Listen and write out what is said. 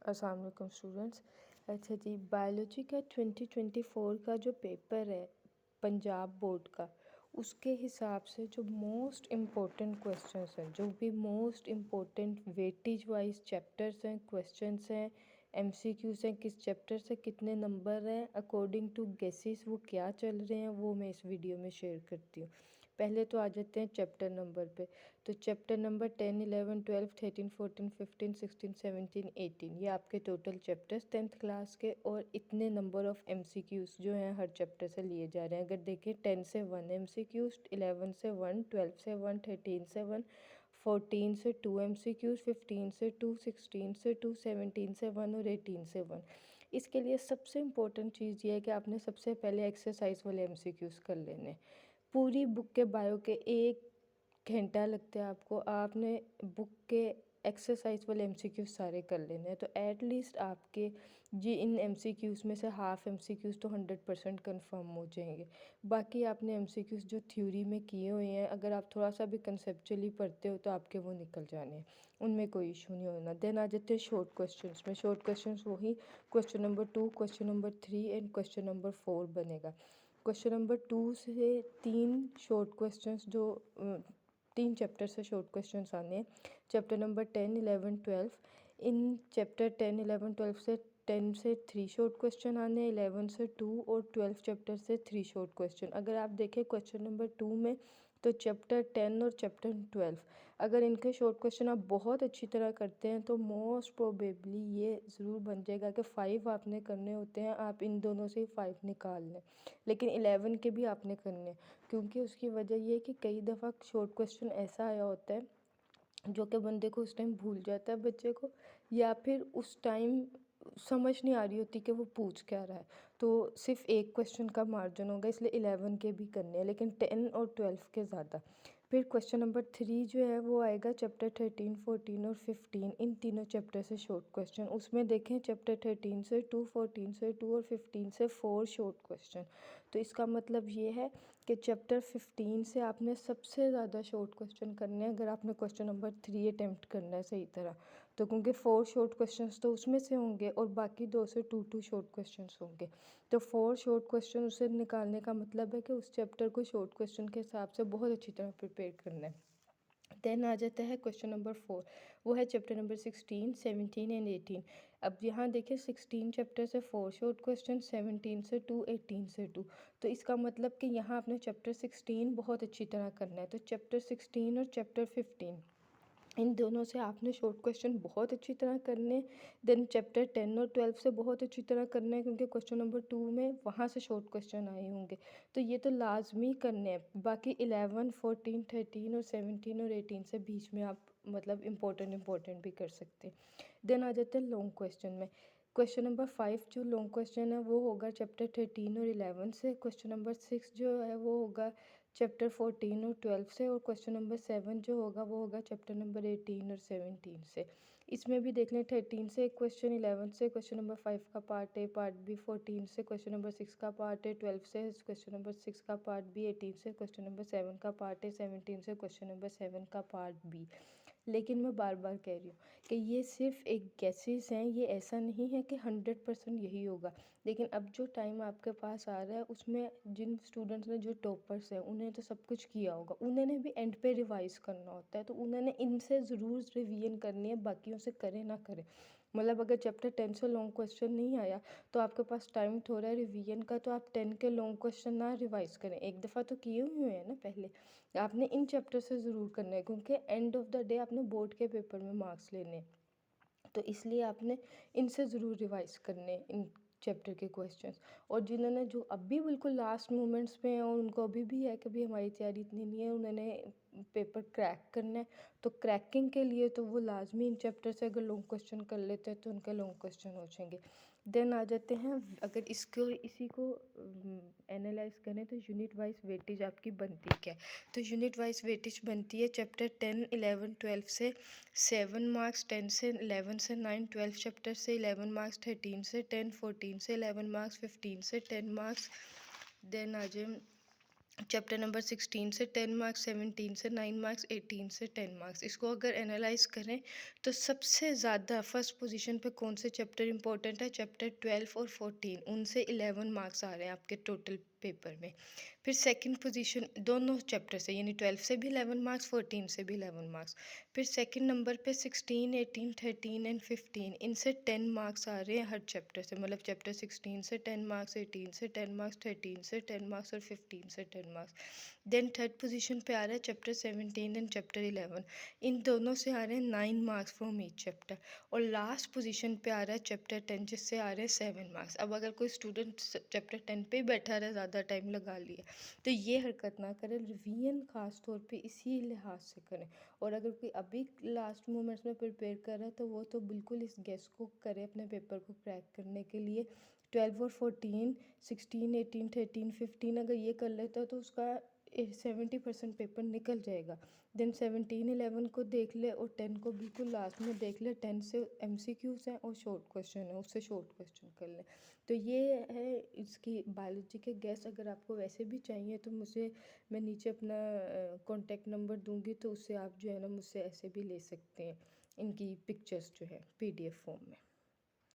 अस्सलाम वालेकुम स्टूडेंट्स। अच्छा जी, बायोलॉजी का 2024 का जो पेपर है पंजाब बोर्ड का, उसके हिसाब से जो मोस्ट इम्पोर्टेंट क्वेश्चंस हैं, जो भी most important weightage wise chapters हैं, क्वेश्चंस हैं, एमसीक्यूज हैं, किस चैप्टर से कितने नंबर हैं अकॉर्डिंग टू गेसेस वो क्या चल रहे हैं, वो मैं इस वीडियो में शेयर करती हूँ। पहले तो आ जाते हैं चैप्टर नंबर पे। तो चैप्टर नंबर 10, 11, 12, 13, 14, 15, 16, 17, 18 ये आपके टोटल चैप्टर्स 10th क्लास के, और इतने नंबर ऑफ एमसीक्यूज़ जो हैं हर चैप्टर से लिए जा रहे हैं। अगर देखें 10 से 1 एमसीक्यूज़, 11 से 1, 12 से 1, 13 से 1, 14 से 2 एमसीक्यूज़, 15 से 2, 16 से 2, 17 से 1 और 18 से 1। इसके लिए सबसे इम्पोर्टेंट चीज़ ये है कि आपने सबसे पहले एक्सरसाइज वाले एमसीक्यूज़ कर लेने। पूरी बुक के बायो के 1 घंटा लगता है आपको, आपने बुक के एक्सरसाइज वाले एमसीक्यूज़ सारे कर लेने हैं। तो एट लीस्ट आपके जी इन एमसीक्यूज़ में से हाफ़ एमसीक्यूज़ तो 100% कन्फर्म हो जाएंगे। बाकी आपने एमसीक्यूज़ जो थ्योरी में किए हुए हैं, अगर आप थोड़ा सा भी कंसेप्चुअली पढ़ते हो तो आपके वो निकल जाने हैं, उनमें कोई इशू नहीं होना। देन आ जाते हैं शॉर्ट क्वेश्चंस में। शॉर्ट क्वेश्चंस वही question number 2, question number 3 and question number 4 बनेगा। क्वेश्चन नंबर 2 से 3 शॉर्ट क्वेश्चंस जो 3 चैप्टर से शॉर्ट क्वेश्चंस आने हैं। Chapter number 10, 11, 12। इन चैप्टर 10, 11, 12 से 10 से 3 शॉर्ट क्वेश्चन आने हैं, 11 से 2 और 12 चैप्टर से 3 शॉर्ट क्वेश्चन। अगर आप देखें क्वेश्चन नंबर 2 में, तो चैप्टर 10 और चैप्टर 12, अगर इनके शॉर्ट क्वेश्चन आप बहुत अच्छी तरह करते हैं तो मोस्ट प्रोबेबली ये ज़रूर बन जाएगा कि 5 आपने करने होते हैं, आप इन दोनों से 5 निकाल लें। लेकिन 11 के भी आपने करने हैं, क्योंकि उसकी वजह ये है कि कई दफ़ा शॉर्ट क्वेश्चन ऐसा आया होता है जो कि बंदे को उस टाइम भूल जाता है बच्चे को, या फिर उस टाइम समझ नहीं आ रही होती कि वो पूछ क्या रहा है। तो सिर्फ एक क्वेश्चन का मार्जिन होगा, इसलिए 11 के भी करने हैं, लेकिन 10 और 12 के ज़्यादा। फिर क्वेश्चन नंबर 3 जो है वो आएगा चैप्टर 13, 14 और 15, इन तीनों चैप्टर से शॉर्ट क्वेश्चन। उसमें देखें चैप्टर 13 से 2, 14 से 2 और 15 से 4 शॉर्ट क्वेश्चन। तो इसका मतलब ये है कि चैप्टर 15 से आपने सबसे ज़्यादा शॉर्ट क्वेश्चन करने हैं, अगर आपने क्वेश्चन नंबर 3 अटैम्प्ट करना है सही तरह। तो क्योंकि 4 शॉर्ट क्वेश्चंस तो उसमें से होंगे और बाकी 2 से 2 शॉर्ट क्वेश्चंस होंगे। तो 4 शॉर्ट क्वेश्चन उसे निकालने का मतलब है कि उस चैप्टर को शॉर्ट क्वेश्चन के हिसाब से बहुत अच्छी तरह प्रिपेयर करना है। देन आ जाता है क्वेश्चन नंबर 4, वो है चैप्टर नंबर 16, 17 एंड 18। अब यहाँ देखिए 16 चैप्टर से 4 शॉर्ट क्वेश्चन, 17 से 2, 18 से 2। तो इसका मतलब कि यहाँ आपने चैप्टर 16 बहुत अच्छी तरह करना है। तो चैप्टर 16 और चैप्टर 15, इन दोनों से आपने शॉर्ट क्वेश्चन बहुत अच्छी तरह करने। देन चैप्टर 10 और 12 से बहुत अच्छी तरह करना है, क्योंकि क्वेश्चन नंबर 2 में वहाँ से शॉर्ट क्वेश्चन आए होंगे, तो ये तो लाजमी करने हैं। बाकी 11, 14, 13 और 17 और 18 से बीच में आप मतलब इम्पोर्टेंट भी कर सकते हैं। देन आ जाते हैं लॉन्ग क्वेश्चन में। क्वेश्चन नंबर 5 जो लॉन्ग क्वेश्चन है वो होगा चैप्टर 13 और 11 से। क्वेश्चन नंबर 6 जो है वो होगा चैप्टर 14 और 12 से, और क्वेश्चन नंबर 7 जो होगा वो होगा चैप्टर नंबर 18 और 17 से। इसमें भी देख लें 13 से एक क्वेश्चन, 11 से क्वेश्चन नंबर 5 का पार्ट ए पार्ट बी, 14 से क्वेश्चन नंबर 6 का पार्ट ए, 12 से क्वेश्चन नंबर 6 का पार्ट बी, 18 से क्वेश्चन नंबर 7 का पार्ट ए, 17 से क्वेश्चन नंबर 7 का पार्ट बी। लेकिन मैं बार बार कह रही हूँ कि ये सिर्फ एक गैसेस हैं, ये ऐसा नहीं है कि 100% यही होगा। लेकिन अब जो टाइम आपके पास आ रहा है उसमें जिन स्टूडेंट्स ने, जो टॉपर्स हैं, उन्हें तो सब कुछ किया होगा, उन्होंने भी एंड पे रिवाइज़ करना होता है, तो उन्होंने इनसे ज़रूर रिवीजन करनी है, बाकियों से करें ना करें। मतलब अगर चैप्टर 10 से लॉन्ग क्वेश्चन नहीं आया तो आपके पास टाइम थोड़ा है रिवीजन का, तो आप 10 के लॉन्ग क्वेश्चन ना रिवाइज़ करें, एक दफ़ा तो किए हुए हैं ना पहले। आपने इन चैप्टर से ज़रूर करना है, क्योंकि एंड ऑफ द डे आपने बोर्ड के पेपर में मार्क्स लेने हैं, तो इसलिए आपने इनसे ज़रूर रिवाइज़ करने हैं इन चैप्टर के क्वेश्चंस। और जिन्होंने, जो अभी बिल्कुल लास्ट मोमेंट्स पे हैं और उनको अभी भी है कि भाई हमारी तैयारी इतनी नहीं है, उन्होंने पेपर क्रैक करना है, तो क्रैकिंग के लिए तो वो लाजमी इन चैप्टर से अगर लॉन्ग क्वेश्चन कर लेते हैं तो उनके लॉन्ग क्वेश्चन हो जाएंगे। देन आ जाते हैं, अगर इसी को एनालाइज करें तो यूनिट वाइज वेटेज आपकी बनती क्या है। तो यूनिट वाइज वेटेज बनती है चैप्टर 10, 11, 12 से 7 मार्क्स, 10 से 11 से 9, 12 चैप्टर से 11 मार्क्स, 13 से 10, 14 से 11 मार्क्स, 15 से 10 मार्क्स। देन आ जाए चैप्टर नंबर 16 से 10 मार्क्स, 17 से 9 मार्क्स, 18 से 10 मार्क्स। इसको अगर एनालाइज करें तो सबसे ज़्यादा फर्स्ट पोजीशन पे कौन से चैप्टर इंपॉर्टेंट है, चैप्टर 12 और 14, उनसे 11 मार्क्स आ रहे हैं आपके टोटल पेपर में। फिर सेकंड पोजीशन दोनों चैप्टर से, यानी 12 से भी 11 मार्क्स, 14 से भी 11 मार्क्स। फिर सेकंड नंबर पे 16, 18, 13 एंड 15, इनसे 10 मार्क्स आ रहे हैं हर चैप्टर से, मतलब चैप्टर 16 से 10 मार्क्स, 18 से 10 मार्क्स, 13 से 10 मार्क्स और 15 से 10 मार्क्स। देन थर्ड पोजीशन पे आ रहा है चैप्टर 17 एंड चैप्टर 11, इन दोनों से आ रहे हैं 9 मार्क्स फ्रॉम ईच चैप्टर। और लास्ट पोजीशन पे आ रहा है चैप्टर 10, जिससे आ रहे हैं 7 मार्क्स। अब अगर कोई स्टूडेंट चैप्टर 10 पे ही बैठा रहा, ज़्यादा टाइम लगा लिया, तो ये हरकत ना करें। रिवीजन खास तौर पे इसी लिहाज से करें। और अगर कोई अभी लास्ट मोमेंट्स में प्रिपेयर कर रहा है तो वो तो बिल्कुल इस गेस को करे अपने पेपर को क्रैक करने के लिए। 12 और 14, 16, 18, 13, 15 अगर ये कर लेता है तो उसका 70% पेपर निकल जाएगा। देन 17, 11 को देख ले और 10 को बिल्कुल लास्ट में देख ले। 10 से MCQs हैं और शॉर्ट क्वेश्चन है, उससे शॉर्ट क्वेश्चन कर ले। तो ये है इसकी बायोलॉजी के गेस। अगर आपको वैसे भी चाहिए तो मुझे, मैं नीचे अपना कॉन्टैक्ट नंबर दूंगी, तो उससे आप जो है ना मुझसे ऐसे भी ले सकते हैं इनकी पिक्चर्स जो है PDF फॉर्म में।